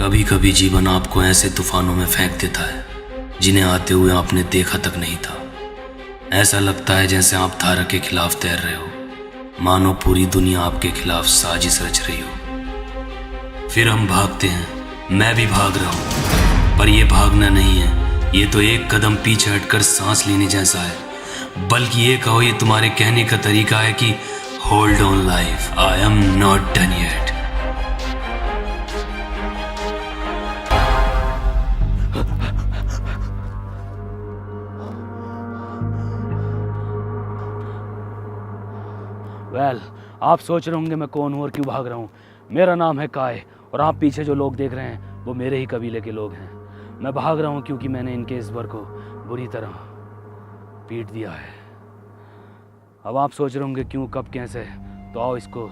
कभी कभी जीवन आपको ऐसे तूफानों में फेंक देता है जिन्हें आते हुए आपने देखा तक नहीं था। ऐसा लगता है जैसे आप धारा के खिलाफ तैर रहे हो, मानो पूरी दुनिया आपके खिलाफ साजिश रच रही हो। फिर हम भागते हैं, मैं भी भाग रहा हूं, पर यह भागना नहीं है, ये तो एक कदम पीछे हटकर सांस लेने जैसा है। बल्कि ये कहो, ये तुम्हारे कहने का तरीका है कि hold on life, I am not done yet. आप सोच रहे होंगे मैं कौन हूँ और क्यों भाग रहा हूँ। मेरा नाम है काय और आप पीछे जो लोग देख रहे हैं वो मेरे ही कबीले के लोग हैं। मैं भाग रहा हूँ क्योंकि मैंने इनके इस वर को बुरी तरह पीट दिया है। अब आप सोच रहे होंगे क्यों, कब, कैसे, तो आओ इसको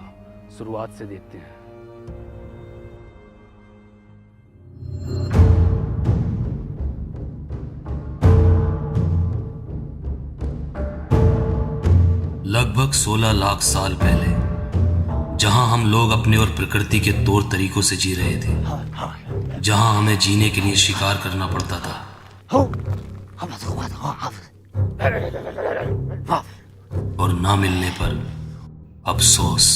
शुरुआत से देखते हैं। लगभग 16 लाख साल पहले, जहां हम लोग अपने और प्रकृति के तौर तरीकों से जी रहे थे, जहां हमें जीने के लिए शिकार करना पड़ता था और ना मिलने पर अफसोस।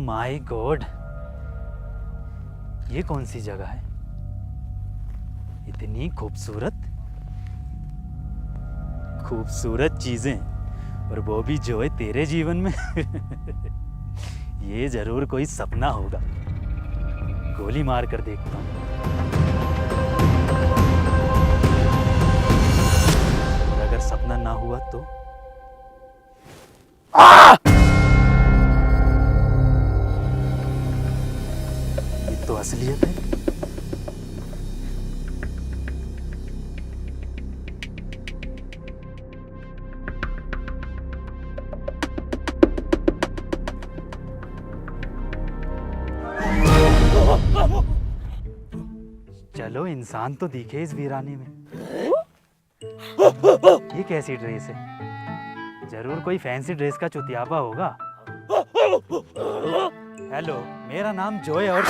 माय गॉड, ये कौन सी जगह है? इतनी खूबसूरत खूबसूरत चीजें, और वो भी जो है तेरे जीवन में। ये जरूर कोई सपना होगा। गोली मार कर देखता हूं। और अगर सपना ना हुआ तो तो असलियत है। चलो, इंसान तो दिखे इस वीराने में। ये कैसी ड्रेस है? जरूर कोई फैंसी ड्रेस का चुतियापा होगा। हेलो, मेरा नाम जोय और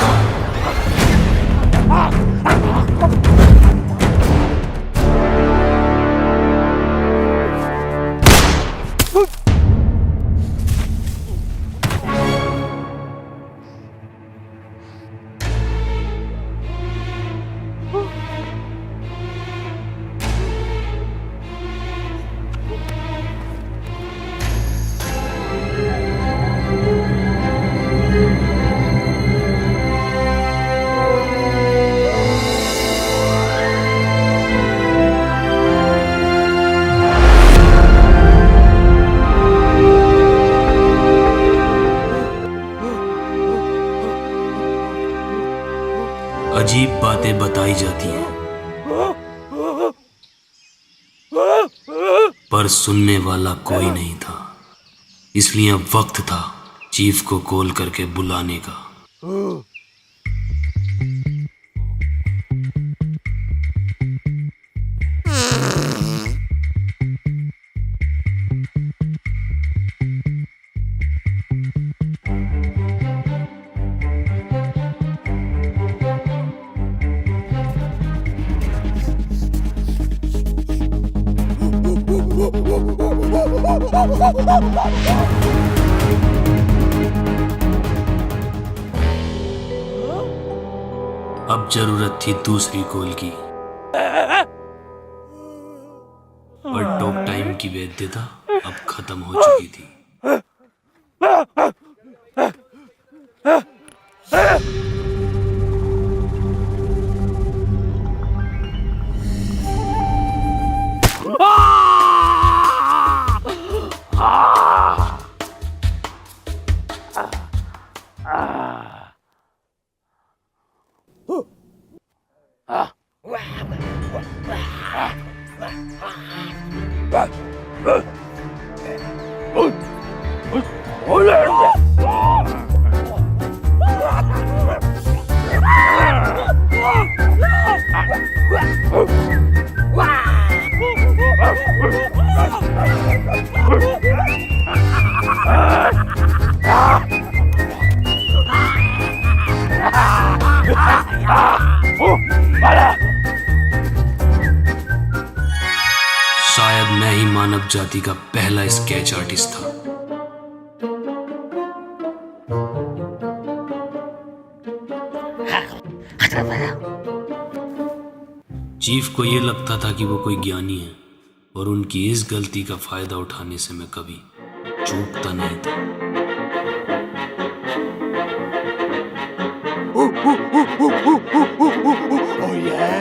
अजीब बातें बताई जाती हैं, पर सुनने वाला कोई नहीं था। इसलिए अब वक्त था चीफ को कॉल करके बुलाने का। अब जरूरत थी दूसरी कॉल की, पर टॉक टाइम की वैधता अब खत्म हो चुकी थी। शायद मैं ही मानव जाति का पहला स्केच आर्टिस्ट था। चीफ को यह लगता था कि वो कोई ज्ञानी है और उनकी इस गलती का फायदा उठाने से मैं कभी चूकता नहीं था। Oh yeah!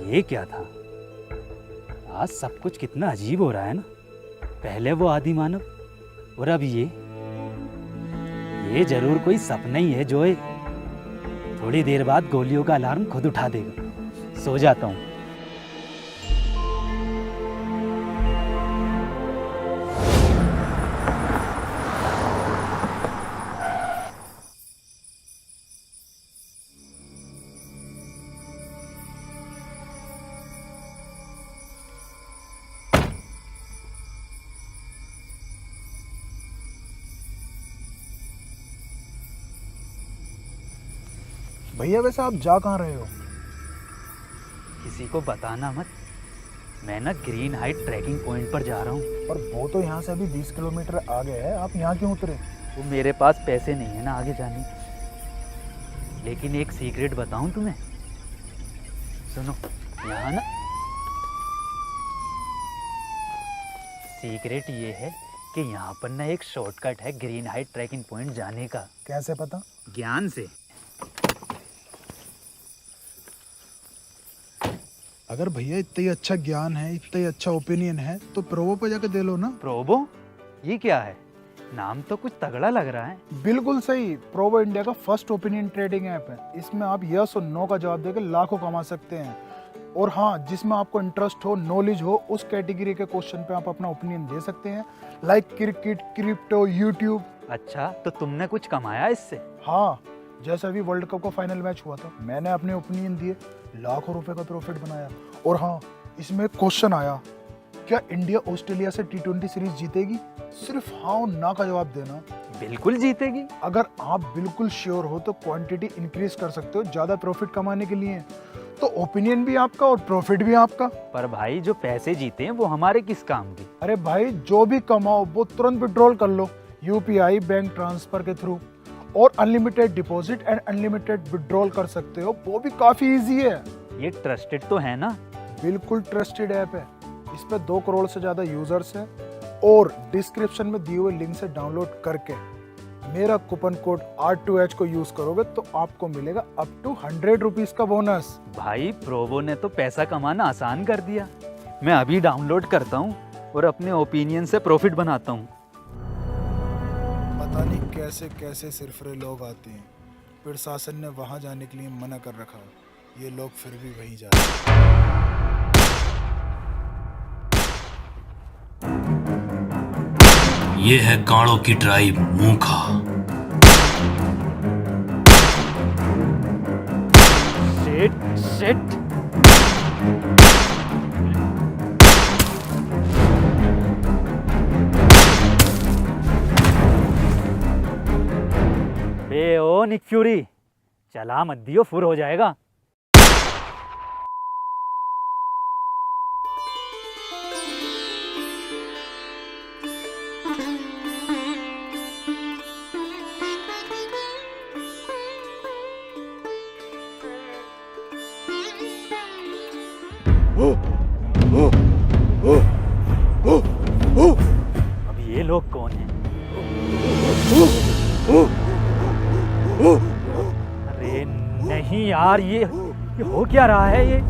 ये क्या था? आज सब कुछ कितना अजीब हो रहा है ना। पहले वो आदि मानव और अब ये जरूर कोई सपना ही है जोए। थोड़ी देर बाद गोलियों का अलार्म खुद उठा देगा। सो जाता हूँ। भैया वैसे आप जा कहाँ रहे हो? किसी को बताना मत। मैं ना ग्रीन हाइट ट्रैकिंग पॉइंट पर जा रहा हूँ। और वो तो यहाँ से अभी 20 किलोमीटर आगे है, आप यहाँ क्यों उतरे? वो मेरे पास पैसे नहीं है ना आगे जाने के। लेकिन एक सीक्रेट बताऊं तुम्हें, सुनो। यहाँ ना सीक्रेट ये है कि यहाँ पर ना एक शॉर्टकट है ग्रीन हाइट ट्रैकिंग पॉइंट जाने का। कैसे पता? ज्ञान से। अगर भैया इतना ही अच्छा ज्ञान है, इतना ही अच्छा ओपिनियन है, तो प्रोवो पे जाके दे लो ना। प्रोबो? ये क्या है? नाम तो कुछ तगड़ा लग रहा है। बिल्कुल सही। प्रोवो इंडिया का फर्स्ट ओपिनियन ट्रेडिंग ऐप है। इसमें आप यस और नो का जवाब देकर लाखों कमा सकते हैं। और हाँ, जिसमें आपको इंटरेस्ट हो, नॉलेज हो, उस कैटेगरी के क्वेश्चन पे आप अपना ओपिनियन दे सकते हैं, लाइक क्रिकेट, क्रिप्टो, यूट्यूब। अच्छा, तो तुमने कुछ कमाया इससे? हाँ, जैसे अभी वर्ल्ड कप का फाइनल मैच हुआ था, मैंने अपने ओपिनियन दिए, लाखों रुपए का प्रॉफिट बनाया। और हाँ, इसमें क्वेश्चन आया, क्या इंडिया ऑस्ट्रेलिया से T20 सीरीज जीतेगी? सिर्फ हाँ और ना का जवाब देना। बिल्कुल जीतेगी। अगर आप बिल्कुल श्योर हो तो क्वांटिटी इंक्रीज कर सकते हो ज्यादा प्रॉफिट कमाने के लिए। तो ओपिनियन भी आपका और प्रॉफिट भी आपका। पर भाई, जो पैसे जीते हैं वो हमारे किस काम के? अरे भाई, जो भी कमाओ वो तुरंत विड्रॉल कर लो UPI बैंक ट्रांसफर के थ्रू। और unlimited deposit and unlimited withdrawal कर सकते हो, वो भी काफी इजी है। ये ट्रस्टेड तो है ना? बिल्कुल ट्रस्टेड ऐप है। इस पे 2 करोड़ से ज्यादा यूजर्स हैं। और डिस्क्रिप्शन में दिए हुए लिंक से डाउनलोड करके मेरा कूपन कोड R2H को यूज करोगे तो आपको मिलेगा अप टू 100 रुपीज का बोनस। भाई, प्रोवो ने तो पैसा कमाना आसान कर दिया। मैं अभी डाउनलोड करता हूँ और अपने ओपिनियन से प्रॉफिट बनाता हूँ। पता नहीं कैसे कैसे सिरफरे लोग आते हैं। प्रशासन ने वहां जाने के लिए मना कर रखा, ये लोग फिर भी वहीं जा रहे हैं। ये है कांड़ों की ट्राइब मूखा। Shit shit. बे ओ निक फ्यूरी, चला मत दियो, फुर हो जाएगा। अब ये लोग कौन हैं? अरे नहीं यार, ये हो क्या रहा है ये?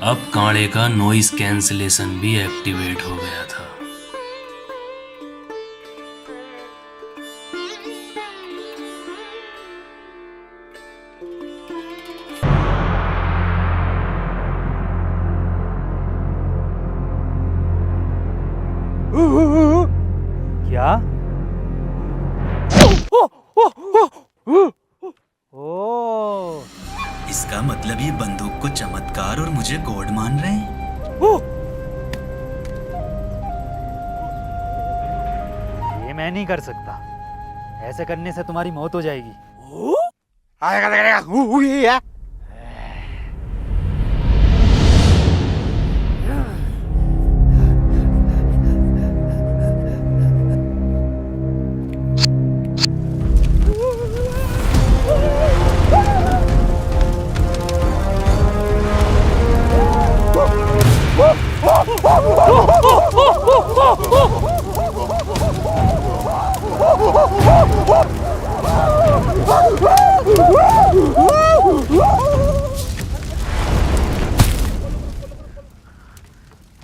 अब कांड़े का नॉइस कैंसलेशन भी एक्टिवेट हो गया था। क्या? ओ, इसका मतलब ये बंदूक को चमत्कार और मुझे गॉड मान रहे हैं। ये मैं नहीं कर सकता। ऐसे करने से तुम्हारी मौत हो जाएगी।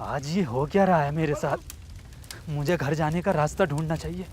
आज ये हो क्या रहा है मेरे साथ? मुझे घर जाने का रास्ता ढूंढना चाहिए।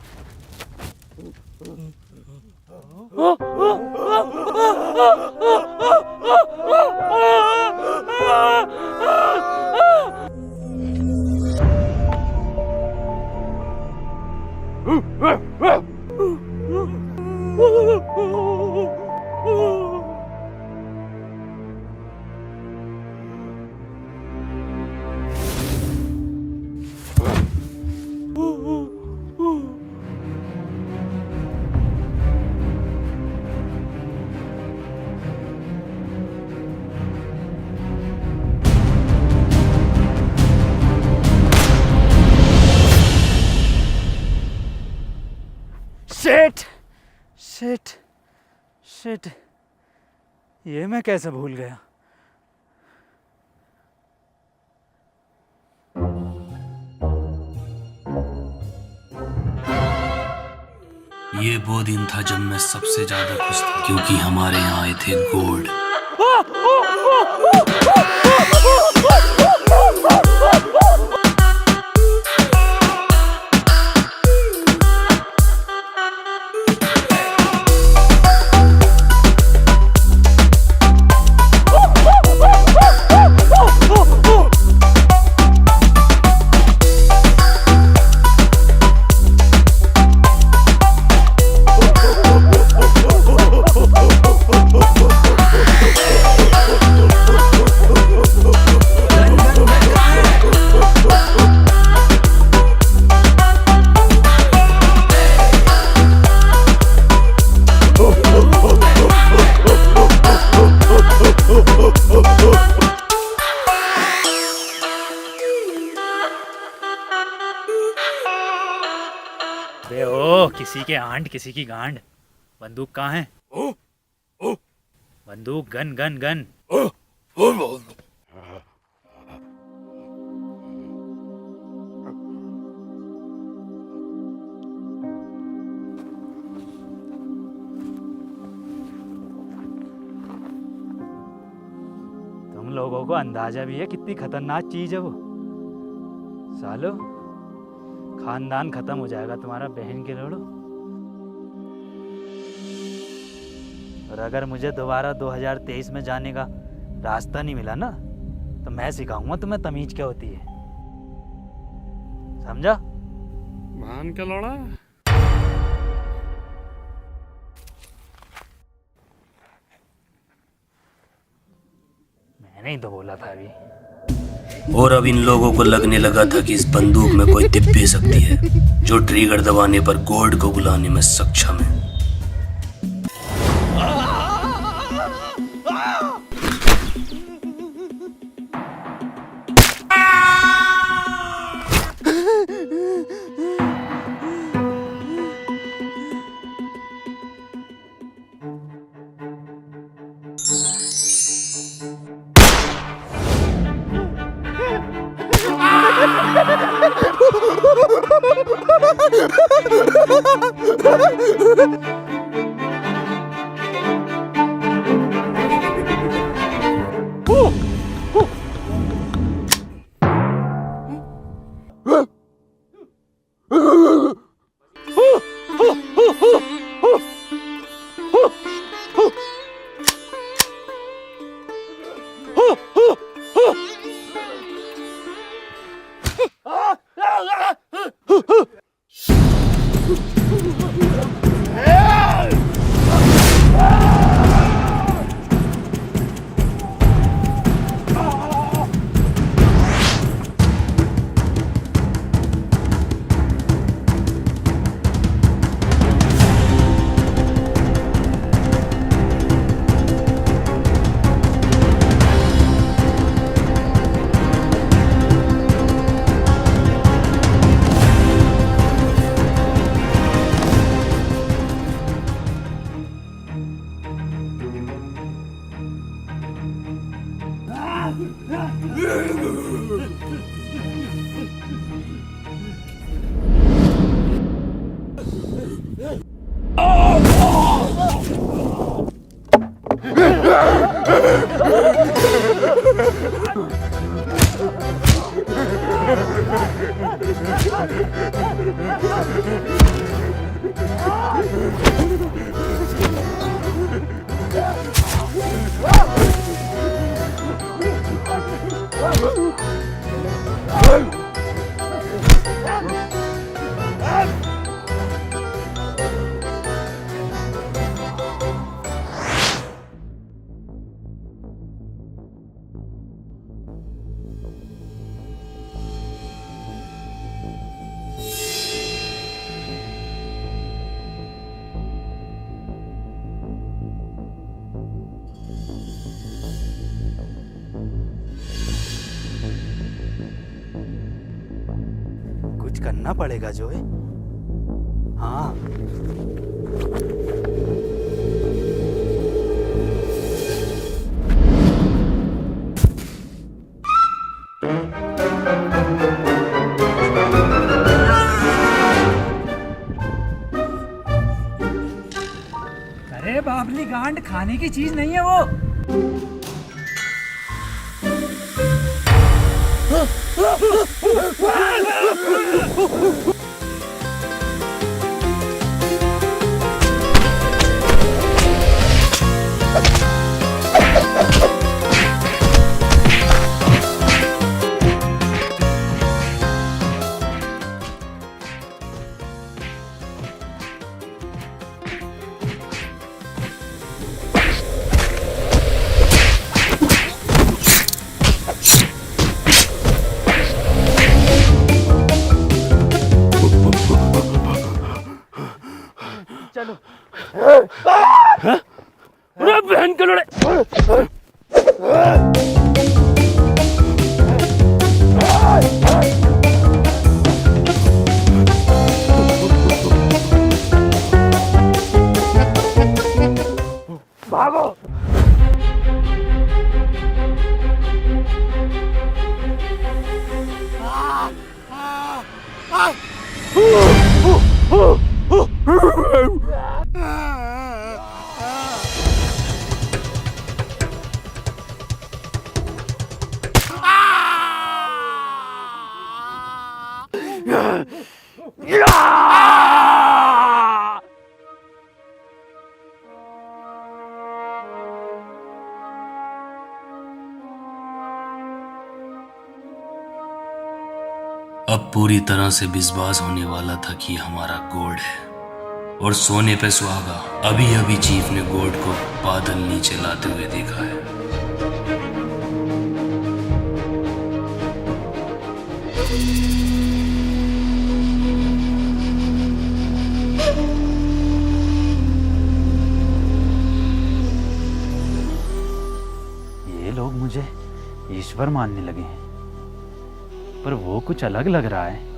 शिट शिट शिट, ये मैं कैसे भूल गया? ये वो दिन था जब मैं सबसे ज्यादा खुश था, क्योंकि हमारे यहाँ आए थे गॉड। बे ओ, किसी के आंट किसी की गांड। बंदूक कहाँ है? बंदूक, गन गन गन। तुम लोगों लोगों को अंदाजा भी है कितनी खतरनाक चीज है वो। सालो, खानदान खत्म हो जाएगा तुम्हारा, बहन के लोड़ो। और अगर मुझे दोबारा 2023 में जाने का रास्ता नहीं मिला ना, तो मैं सिखाऊंगा तुम्हें तमीज क्या होती है, समझा? मान के लौड़ा। मैंने ही तो बोला था अभी। और अब इन लोगों को लगने लगा था कि इस बंदूक में कोई दिव्य शक्ति है जो ट्रिगर दबाने पर गॉड को बुलाने में सक्षम है। कुछ करना पड़ेगा जोए। हाँ, अरे बाबली गांड, खाने की चीज नहीं है वो। चलो। अरे बहन के लड़े। भागो। अब पूरी तरह से विश्वास होने वाला था कि हमारा गॉड है और सोने पे सुहागा। अभी अभी चीफ ने गॉड को बादल नीचे लाते हुए देखा है। ये लोग मुझे ईश्वर मानने लगे हैं, पर वो कुछ अलग लग रहा है।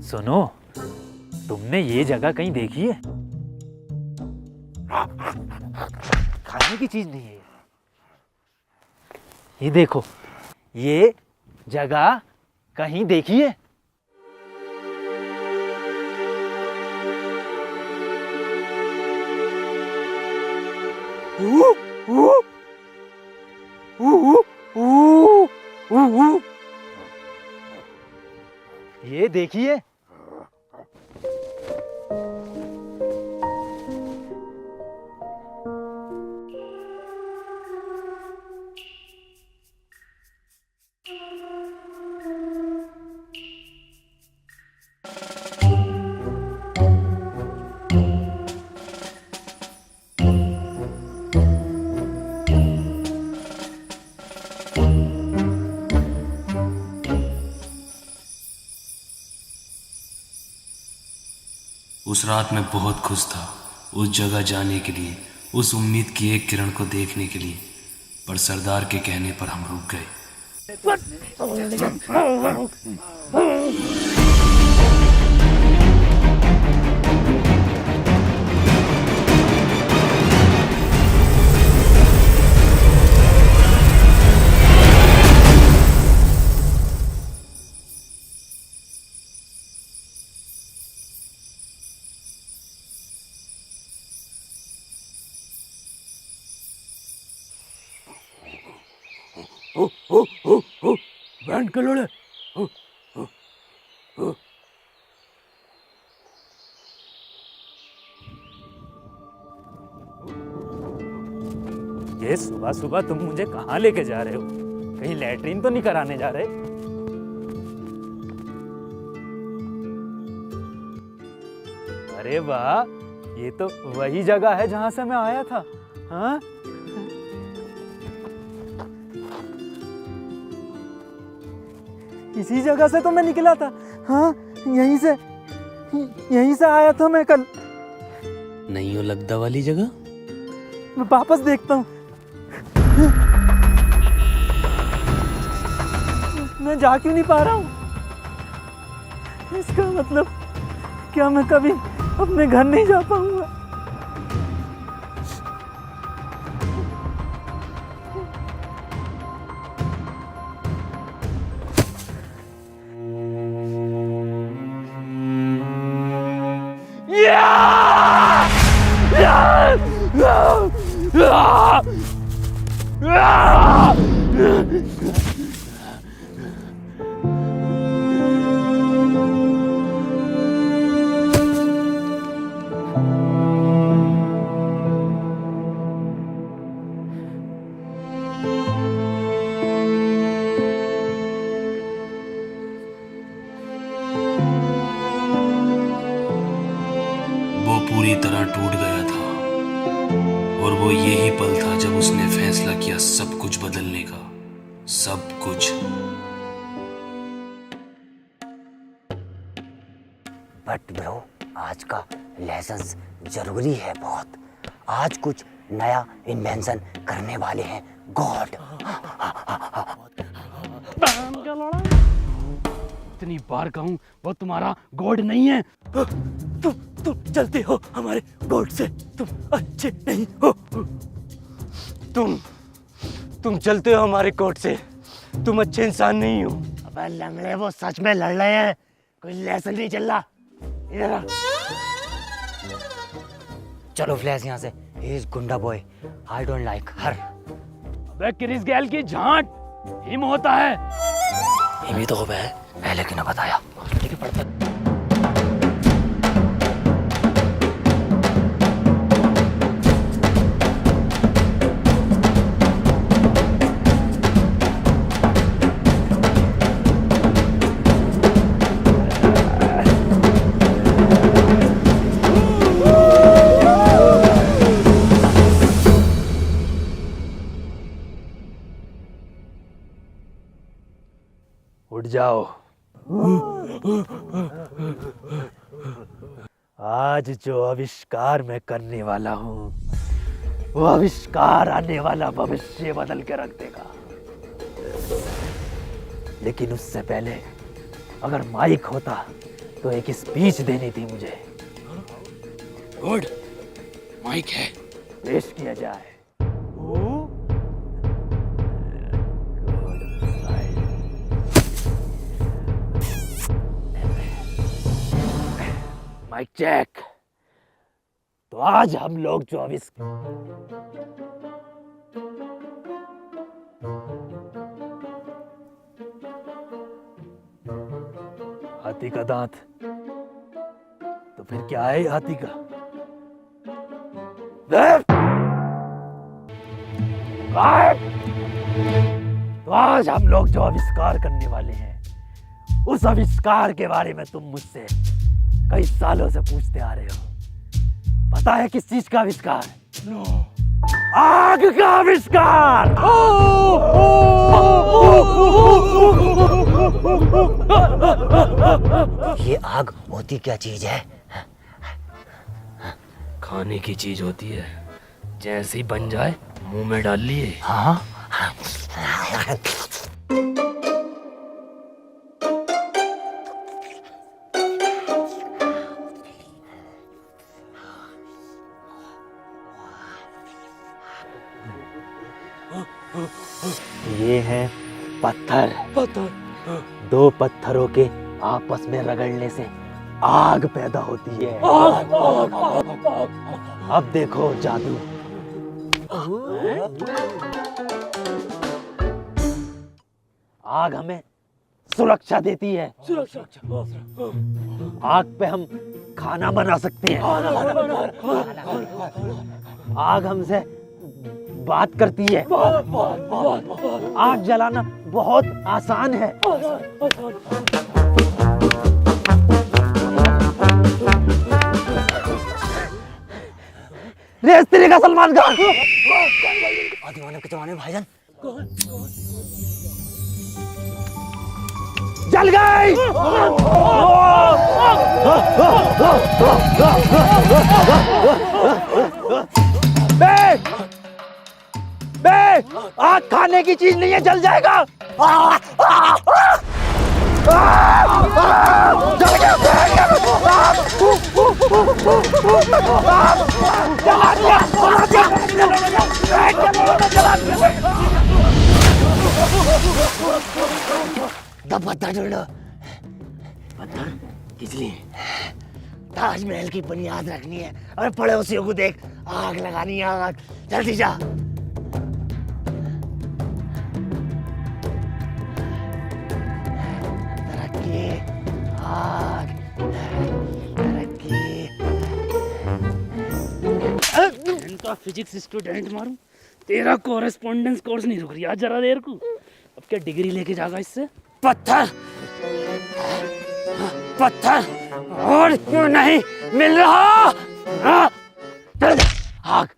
सुनो, तुमने ये जगह कहीं देखी है? खाने की चीज नहीं है ये देखो, ये जगह कहीं देखी है? ये देखिए, उस रात मैं बहुत खुश था, उस जगह जाने के लिए, उस उम्मीद की एक किरण को देखने के लिए, पर सरदार के कहने पर हम रुक गए। बैंड के लोड़े, ये सुबह सुबह तुम मुझे कहाँ लेके जा रहे हो? कहीं लैट्रिन तो नहीं कराने जा रहे? अरे वाह, ये तो वही जगह है जहां से मैं आया था। हाँ, इसी जगह से तो मैं निकला था। हाँ, यहीं से आया था मैं कल। नहीं हो लगदा वाली जगह? मैं वापस देखता हूँ। मैं जा क्यों नहीं पा रहा हूँ? इसका मतलब क्या मैं कभी अपने घर नहीं जा पाऊंगा? वो पूरी तरह टूट गया था और वो यही पल था जब उसने फैसला किया सब कुछ बदलने का, सब कुछ। बट ब्रो, आज का लेसन्स जरूरी है बहुत। आज कुछ नया इन्वेंशन करने वाले हैं गॉड। इतनी बार कहूं वो तुम्हारा गॉड नहीं है। तुम चलते हो हमारे गॉड से, तुम अच्छे नहीं हो। तुम चलते हो हमारे गॉड से, तुम अच्छे इंसान नहीं हो। अबे लंगड़े, वो सच में लड़ रहे हैं, कोई लेसन नहीं चल रहा। इधर आ। चलो फ्लैश यहाँ से। ही इज गुंडा बॉय, आई डोंट लाइक हर। अबे क्रिस गैल की झांट, हिम होता है। हिमी तो है, पहले क्यों ना बताया? ठीक है, पढ़ता। उठ जाओ। आज जो आविष्कार मैं करने वाला हूँ, वो आविष्कार आने वाला भविष्य बदल के रख देगा। लेकिन उससे पहले अगर माइक होता तो एक स्पीच देनी थी मुझे। गुड, माइक है। पेश किया जाए। Mic check. तो आज हम लोग जो हाथी का दांत, तो फिर क्या है हाथी का? तो आज हम लोग जो आविष्कार करने वाले हैं, उस आविष्कार के बारे में तुम मुझसे कई सालों से पूछते आ रहे हो। पता है किस चीज का आविष्कार? आग का आविष्कार। ये आग होती क्या चीज है? खाने की चीज होती है, जैसे ही बन जाए मुंह में डाल लिए। हाँ, ये है पत्थर। दो पत्थरों के आपस में रगड़ने से आग पैदा होती है। अब देखो जादू। आग हमें सुरक्षा देती है। आग पे हम खाना बना सकते हैं। आग हमसे बात करती है। आग जलाना बहुत आसान है। रेस तेरे का सलमान खान। दीवाने के जमाने में भाईजान जल गई। बे, आग खाने की चीज नहीं है, जल जाएगा। जल गया। जला दिया। पत्थर ढूंढो। पत्थर किस लिए? ताजमहल की बुनियाद रखनी है और पड़ोसियों को देख आग लगानी है। आग जल्दी जा। तरक्की, आग, तरक्की। इनका फिजिक्स स्टूडेंट मारूं, तेरा कोरेस्पोंडेंस कोर्स नहीं रुक रही जरा देर को। अब क्या डिग्री लेके जाएगा इससे? पत्थर, पत्थर और क्यों नहीं मिल रहा? जल आग,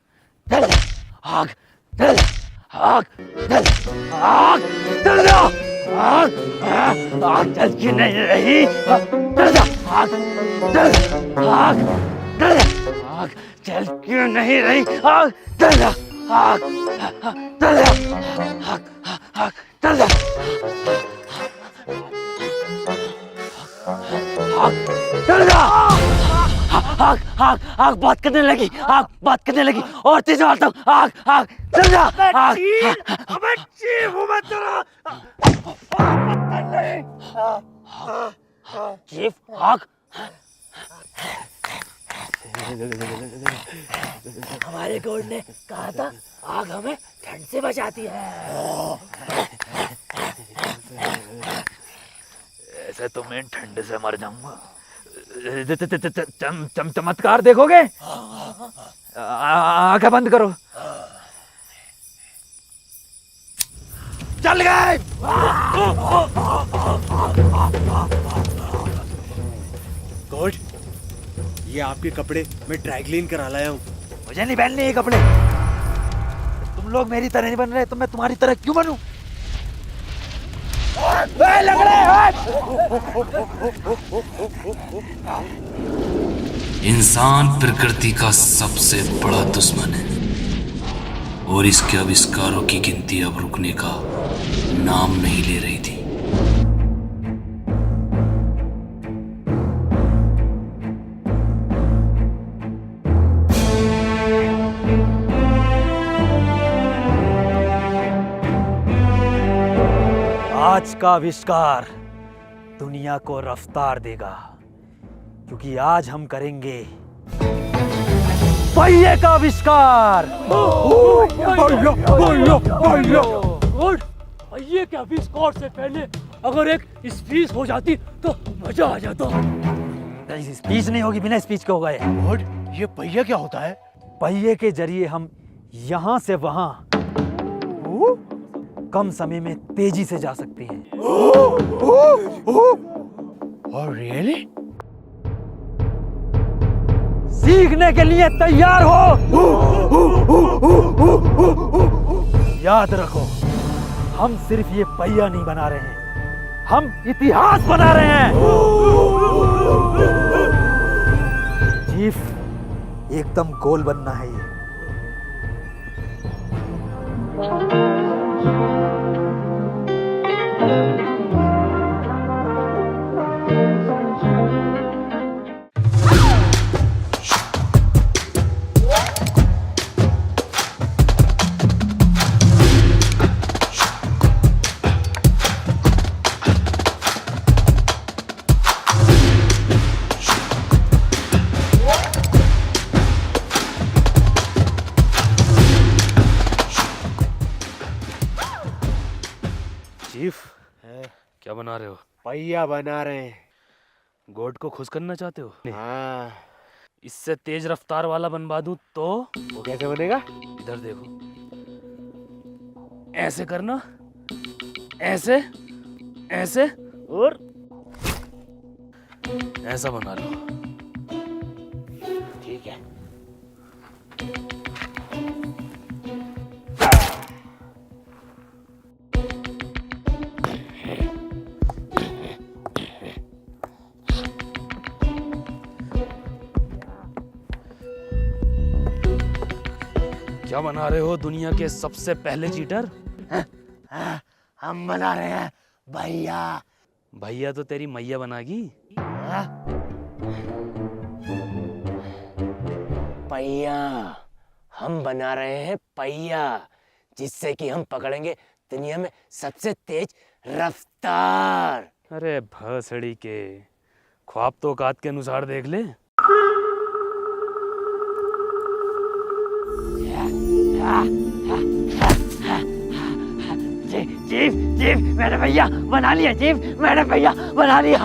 जल आग, जल आग, जल आग, जल आग, आग जल क्यों नहीं रही? जल आग, जल आग, जल आग, जल क्यों नहीं रही? आग जल आग, जल आग, आग जल आग, आग, आग बात करने लगी। आग बात करने लगी और तेज मारता हूँ। आग, आग, चल जा। आग, चीफ, आग। हमारे कोड ने कहा था आग हमें ठंड से बचाती है। मैं ठंड से मर जाऊंगा। चमत्कार देखोगे? आंखें बंद करो। चल गए। गॉड, ये आपके कपड़े मैं ड्राई क्लीन करा लाया हूँ। मुझे नहीं पहनने ये कपड़े। तुम लोग मेरी तरह नहीं बन रहे तो मैं तुम्हारी तरह क्यों बनूं? इंसान प्रकृति का सबसे बड़ा दुश्मन है और इसके आविष्कारों की गिनती अब रुकने का नाम नहीं ले रही थी। आज का आविष्कार दुनिया को रफ्तार देगा, क्योंकि आज हम करेंगे पहिए का आविष्कार। पहिए के आविष्कार से पहले अगर एक स्पीच हो जाती तो मजा आ जाता। स्पीच नहीं होगी, बिना स्पीच के होगा ये। गॉड, ये पहिया क्या होता है? पहिए के जरिए हम यहां से वहां कम समय में तेजी से जा सकते हैं। और रियली? सीखने के लिए तैयार हो? याद रखो, हम सिर्फ ये पहिया नहीं बना रहे हैं, हम इतिहास बना रहे हैं। चीफ, एकदम गोल बनना है ये। चीफ, क्या बना रहे हो? पहिया बना रहे हैं। गोड को खुश करना चाहते हो? हाँ। इससे तेज रफ्तार वाला बनवा दूं तो? वो कैसे बनेगा? इधर देखो, ऐसे करना, ऐसे, ऐसे और ऐसा बना लो। ठीक है। क्या बना रहे हो दुनिया के सबसे पहले चीटर? हम बना रहे हैं भैया। भैया तो तेरी मैया बनागी। पहिया, हम बना रहे हैं पहिया, जिससे कि हम पकड़ेंगे दुनिया में सबसे तेज रफ्तार। अरे भसड़ी के, ख्वाब तो औकात के अनुसार देख ले। चीफ, चीफ, मैंने भैया बना लिया। चीफ, मैंने भैया बना लिया।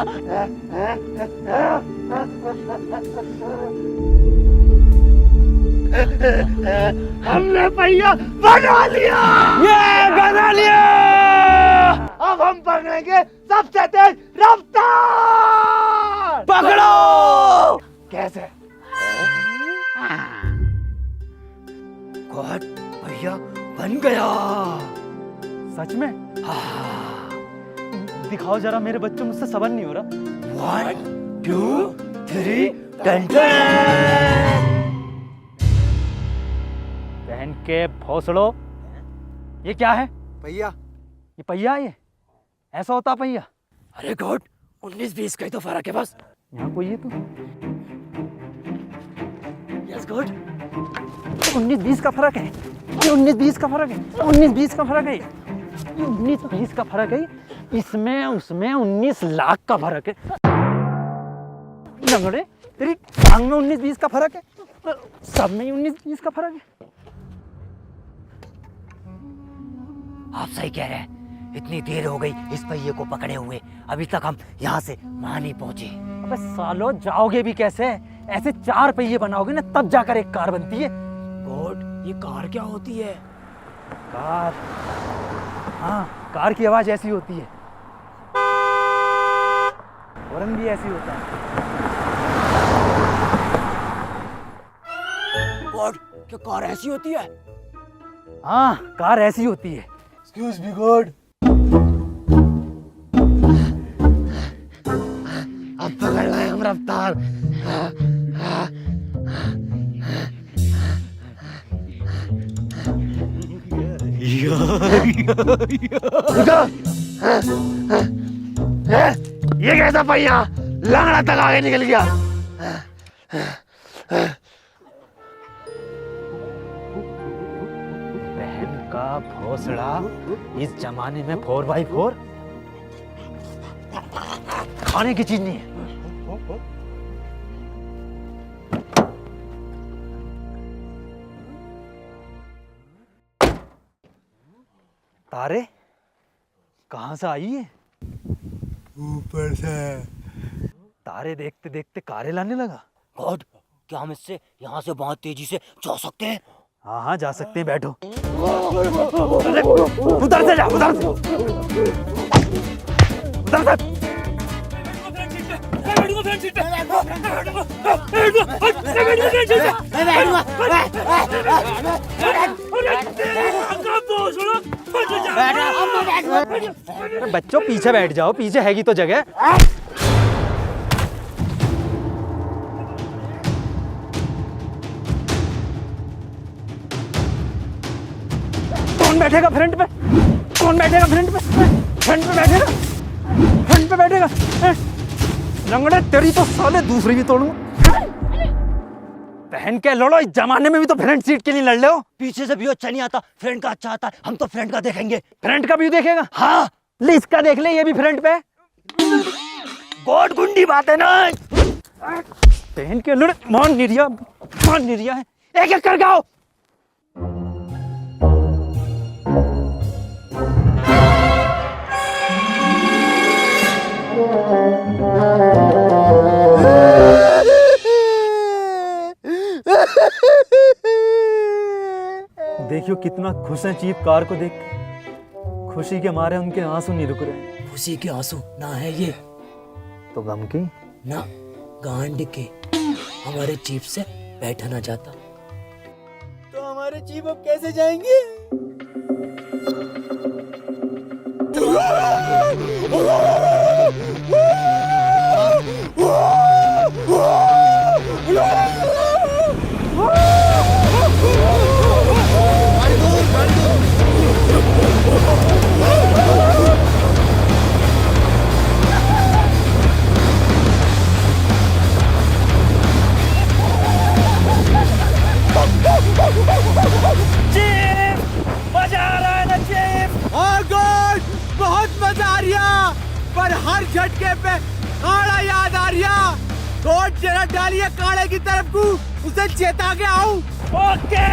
हमने भैया बना लिया। ये बना लिया। अब हम पकड़ेंगे सबसे तेज रफ्तार। पकड़ो। कैसे? गॉड, भैया बन गया। सच में? हाँ। दिखाओ जरा, मेरे बच्चों, मुझसे सबर नहीं हो रहा। 1 2 3 10। बहन के भोसड़ो, ये क्या है? पहिया। ये पहिया है? ये ऐसा होता पहिया? अरे गॉड, 19-20 का ही तो फर्क है बस। यहाँ कोई है तो? Yes God. 19-20 का फर्क है। ये 19-20 का फर्क है। 19-20 का फर्क है। 19-20 का फर्क है। इसमें उसमें 19 लाख का फर्क है। लंगड़े, तेरी टांग में 19-20 का फर्क है, सब में 19-20 का फर्क है। आप सही कह रहे हैं, इतनी देर हो गई इस पहिए को पकड़े हुए, अभी तक हम यहाँ से वहां नहीं पहुंचे। अबे सालो, जाओगे भी कैसे? ऐसे 4 पहिए बनाओगे ना तब जाकर एक कार बनती है। गॉड, ये कार क्या होती है? कार? हाँ, कार की आवाज ऐसी होती है, हॉर्न भी ऐसी होता है। गॉड, क्या कार ऐसी होती है? हाँ, कार ऐसी होती है। Excuse me God. अब पकड़ लाए हम रफ्तार। ये कैसा पहिया लंगड़ा तक आगे निकल गया। बहन का भोसड़ा, इस जमाने में 4x4 खाने की चीज नहीं है। तारे कहां से आई है? ऊपर से। तारे देखते देखते कारे लाने लगा। गॉड, क्या हम इससे यहाँ से बहुत तेजी से जा सकते हैं? हाँ हाँ, जा सकते हैं, बैठो। अरे, उधर से जा, उधर से, उधर से। अरे बच्चों, पीछे बैठ जाओ, पीछे हैगी तो जगह। कौन बैठेगा फ्रंट पे? कौन बैठेगा फ्रंट पे? फ्रंट पे बैठेगा, फ्रंट पे बैठेगा। लंगड़े, तेरी तो साले दूसरी भी तोड़ूंगा। बहन के लड़ो, इस जमाने में भी तो फ्रंट सीट के लिए लड़ रहे हो। पीछे से व्यू अच्छा नहीं आता, फ्रंट का अच्छा आता है। हम तो फ्रंट का देखेंगे। फ्रंट का व्यू देखेगा? हाँ। ले, इसका देख ले, ये भी फ्रंट पे है। गॉड, गुंडी बात है ना। बहन के लड़े, मान निरिया है। एक एक कर गाओ। देखियो कितना खुश है चीफ कार को देख के। खुशी के मारे उनके आंसू नहीं रुक रहे। खुशी के आंसू ना है ये, तो गम की? ना गांड के। हमारे चीफ से बैठा ना जाता। तो हमारे चीफ अब कैसे जाएंगे? पर हर झटके पे काड़ा याद आ रिया। कोट जरा डालिए काड़े की तरफ को, उसे चेता के आऊं। ओके।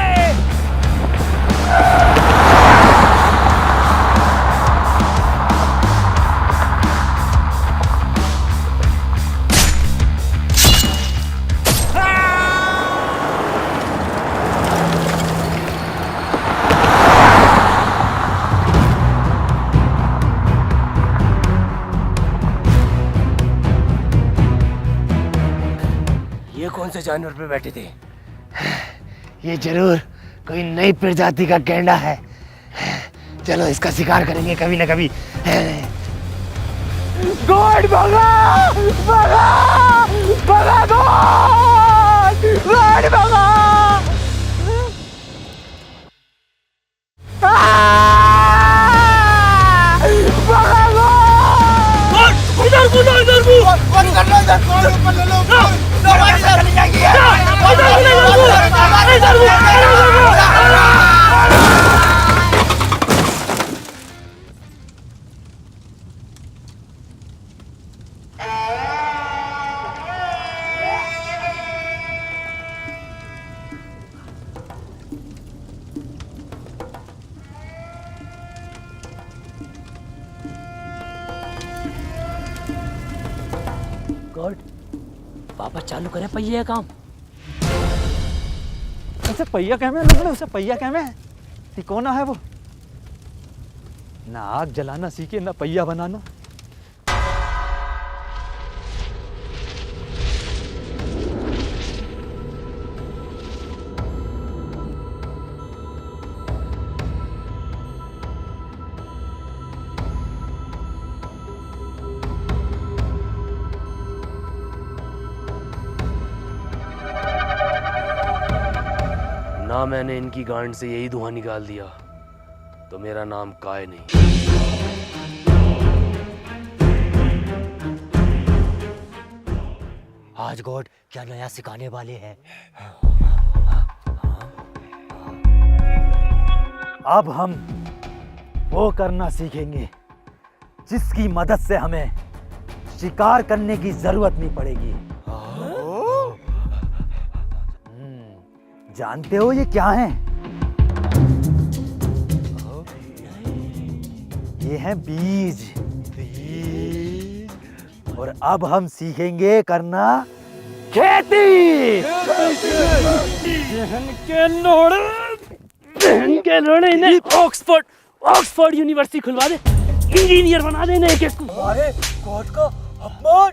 ये कौन से जानवर पे बैठे थे? ये जरूर कोई नई प्रजाति का गैंडा है। चलो इसका शिकार करेंगे कभी ना कभी। गॉड, भगा भगा भगा, गॉड गॉड भगा। गॉड, वापस चालू करे पहिए काम। उसे पहिया कह में लोग, उसे पहिया कह में तिकोना है वो। ना आग जलाना सीखे ना पहिया बनाना। ना मैंने इनकी गांड से यही धुआं निकाल दिया तो मेरा नाम काय नहीं। आज गॉड क्या नया सिखाने वाले हैं। अब हम वो करना सीखेंगे जिसकी मदद से हमें शिकार करने की जरूरत नहीं पड़ेगी। जानते हो ये क्या है? ये हैं बीज। और अब हम सीखेंगे करना खेती। के लोड़े ने ऑक्सफोर्ड यूनिवर्सिटी खुलवा दे, इंजीनियर बना देने एक एक को। अरे गॉड का अपमान।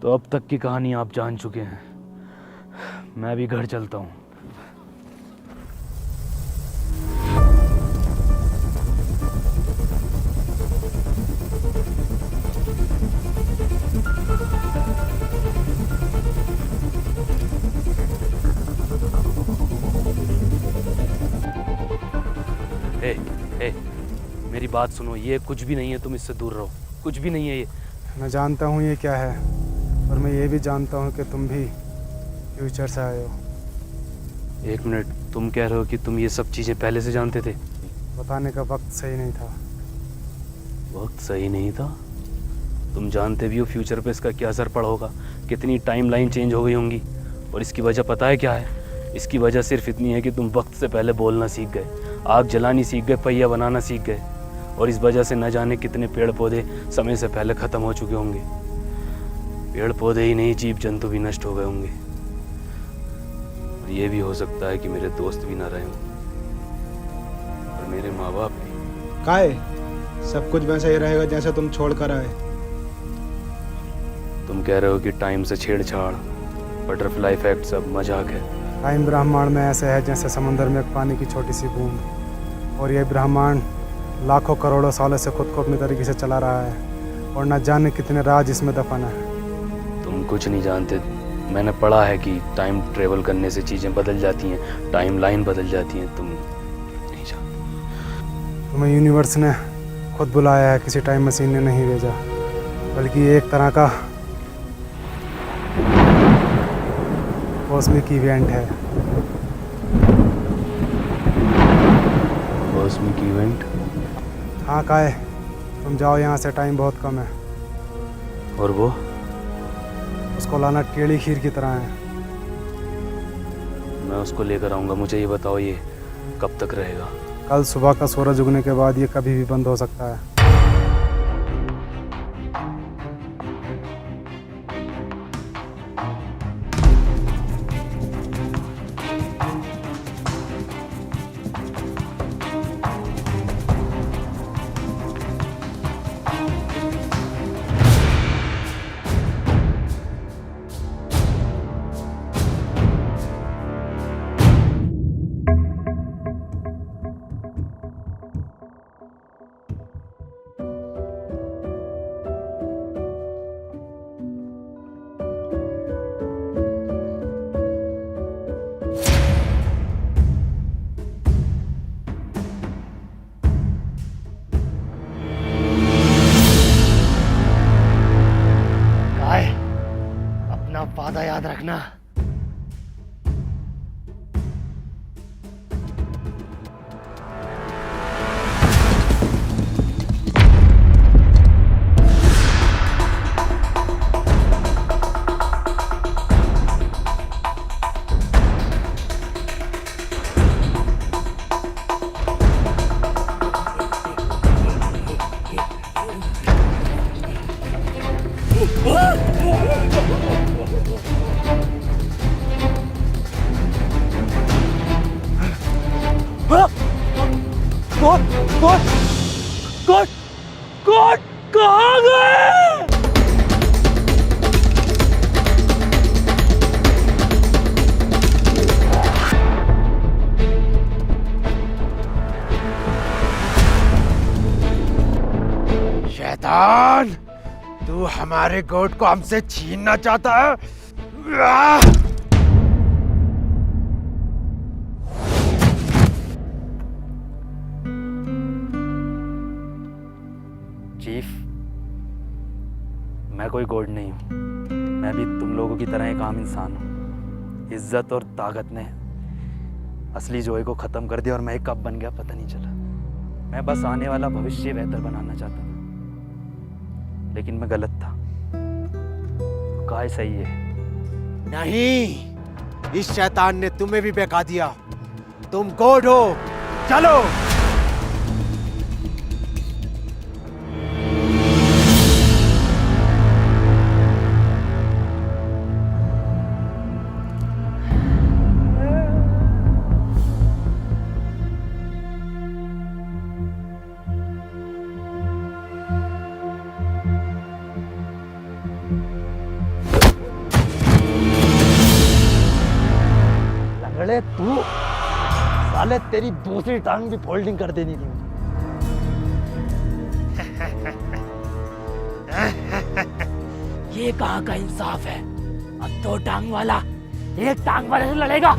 तो अब तक की कहानी आप जान चुके हैं, मैं भी घर चलता हूँ। ए, मेरी बात सुनो, ये कुछ भी नहीं है, तुम इससे दूर रहो। कुछ भी नहीं है ये। मैं जानता हूँ ये क्या है, और मैं ये भी जानता हूँ कि तुम भी फ्यूचर से आए हो। एक मिनट, तुम कह रहे हो कि तुम ये सब चीज़ें पहले से जानते थे? बताने का वक्त सही नहीं था। वक्त सही नहीं था? तुम जानते भी हो फ्यूचर पे इसका क्या असर पड़ा होगा, कितनी टाइमलाइन चेंज हो गई होंगी। और इसकी वजह पता है क्या है? इसकी वजह सिर्फ इतनी है कि तुम वक्त से पहले बोलना सीख गए, आग जलानी सीख गए, पहिया बनाना सीख गए। और इस वजह से न जाने कितने पेड़ पौधे समय से पहले ख़त्म हो चुके होंगे। पेड़ पौधे ही नहीं, जीव जंतु भी नष्ट हो गए होंगे। और ये भी हो सकता है कि मेरे दोस्त भी ना रहे हों, और मेरे माँ बाप भी। काय सब कुछ वैसा ही रहेगा जैसा तुम छोड़ कर आए। तुम कह रहे हो कि टाइम से छेड़छाड़, बटरफ्लाई इफेक्ट सब मजाक है? टाइम ब्रह्मांड में ऐसे है जैसे समुद्र में एक पानी की छोटी सी बूंद। और ये ब्रह्मांड लाखों करोड़ों सालों से खुद को अपनी तरीके से चला रहा है, और न जाने कितने राज इसमें दफन है। तुम कुछ नहीं जानते। मैंने पढ़ा है कि टाइम ट्रेवल करने से चीज़ें बदल जाती हैं, टाइम लाइन बदल जाती हैं। तुम नहीं जानते। तुम्हें यूनिवर्स ने खुद बुलाया है, किसी टाइम मशीन ने नहीं भेजा, बल्कि ये एक तरह का कॉस्मिक इवेंट है। Cosmic event? हाँ काय, तुम जाओ यहाँ से, टाइम बहुत कम है। और वो? उसको लाना टेढ़ी खीर की तरह है। मैं उसको लेकर आऊँगा। मुझे ये बताओ, ये कब तक रहेगा? कल सुबह का सूरज उगने के बाद ये कभी भी बंद हो सकता है। वादा याद रखना। कोट कोट कहाँ गए? शैतान, तू हमारे कोट को हमसे छीनना चाहता है? चीफ, मैं कोई गॉड नहीं हूँ। मैं भी तुम लोगों की तरह एक आम इंसान हूँ। इज्जत और ताकत ने असली जोए को ख़त्म कर दिया और मैं कब बन गया पता नहीं चला। मैं बस आने वाला भविष्य बेहतर बनाना चाहता था, लेकिन मैं गलत था। काय सही है। नहीं, इस शैतान ने तुम्हें भी बहका दिया। तुम गॉड हो। चलो। लंगड़े तू, साले तेरी दूसरी टांग भी फोल्डिंग कर देनी थी। ये कहाँ का इंसाफ है? अब दो टांग वाला एक टांग वाले से लड़ेगा।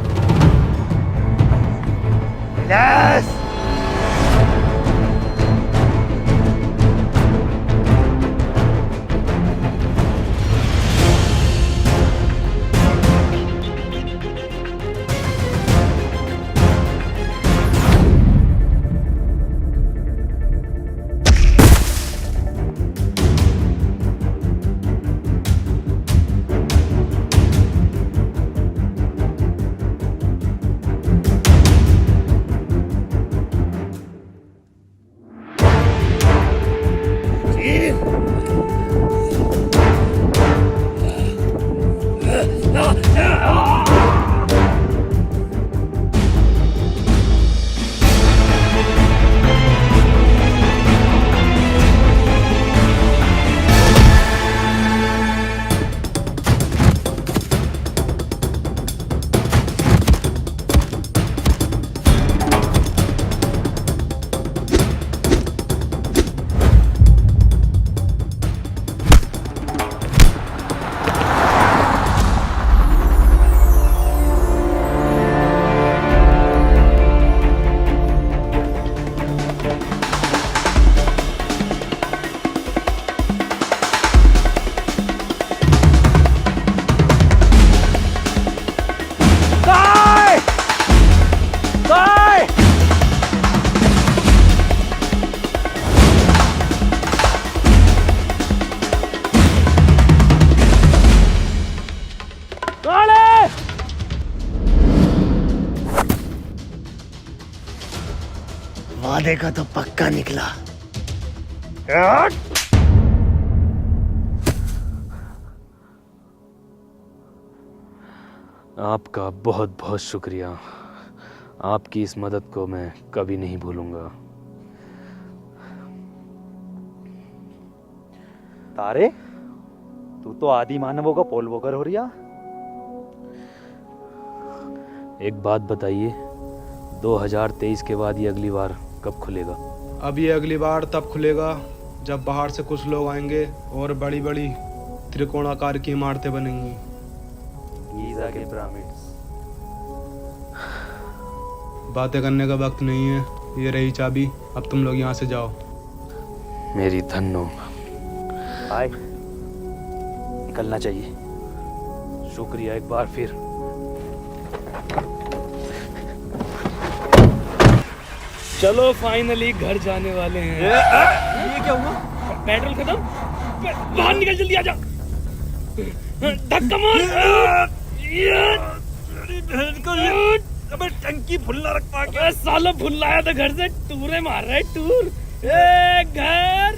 यस। वादे का तो पक्का निकला। आपका बहुत बहुत शुक्रिया। आपकी इस मदद को मैं कभी नहीं भूलूंगा। तारे, तू तो आदि मानवों का पोल वोकर हो रिया। एक बात बताइए, 2023 के बाद ये अगली बार कब खुलेगा? अब ये अगली बार तब खुलेगा जब बाहर से कुछ लोग आएंगे और बड़ी बड़ी त्रिकोणाकार की इमारतें बनेंगी। गीज़ा के पिरामिड्स। बातें करने का वक्त नहीं है। ये रही चाबी, अब तुम लोग यहाँ से जाओ। मेरी धन्नो। बाय। निकलना चाहिए। शुक्रिया एक बार फिर। चलो फाइनली घर जाने वाले हैं। ये क्या हुआ? पेट्रोल खत्म। बाहर निकल, जल्दी आ जा। धक्का मार। अबे टंकी फुल्ला रख पा के। साला भूल आया था घर से। टूरे मार रहा है टूर। ए घर,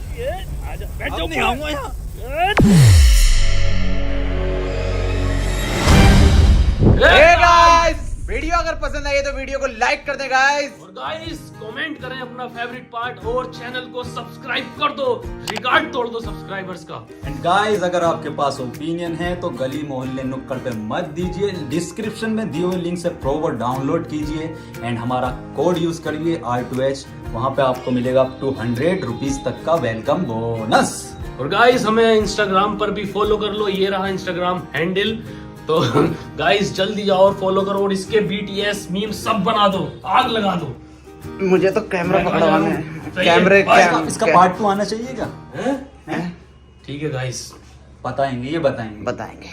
आजा बैठ जाओ। नहीं आऊंगा यहाँ। वीडियो अगर पसंद आई तो वीडियो को लाइक कर दे गाइस। और गाइस कमेंट करें अपना फेवरेट पार्ट और चैनल को सब्सक्राइब कर दो, रिकॉर्ड तोड़ दो सब्सक्राइबर्स का। एंड गाइस अगर आपके पास ओपिनियन है तो गली मोहल्ले नुक्कड़ पे मत दीजिए, डिस्क्रिप्शन में दिए हुए लिंक से प्रोवर डाउनलोड कीजिए एंड हमारा कोड यूज करिए R2H, वहां पे आपको मिलेगा अप टू 100 रुपीज तक का वेलकम बोनस। और गाइस हमें इंस्टाग्राम पर भी फॉलो कर लो, ये रहा इंस्टाग्राम हैंडल। तो गाइस जल्दी जाओ और फॉलो करो और इसके BTS मीम सब बना दो, आग लगा दो। मुझे तो कैमरा पकड़वाना है, सही कैमरे है। इसका पार्ट 2 आना चाहिए क्या? ठीक है गाइस, बताएंगे, ये बताएंगे। बताएंगे।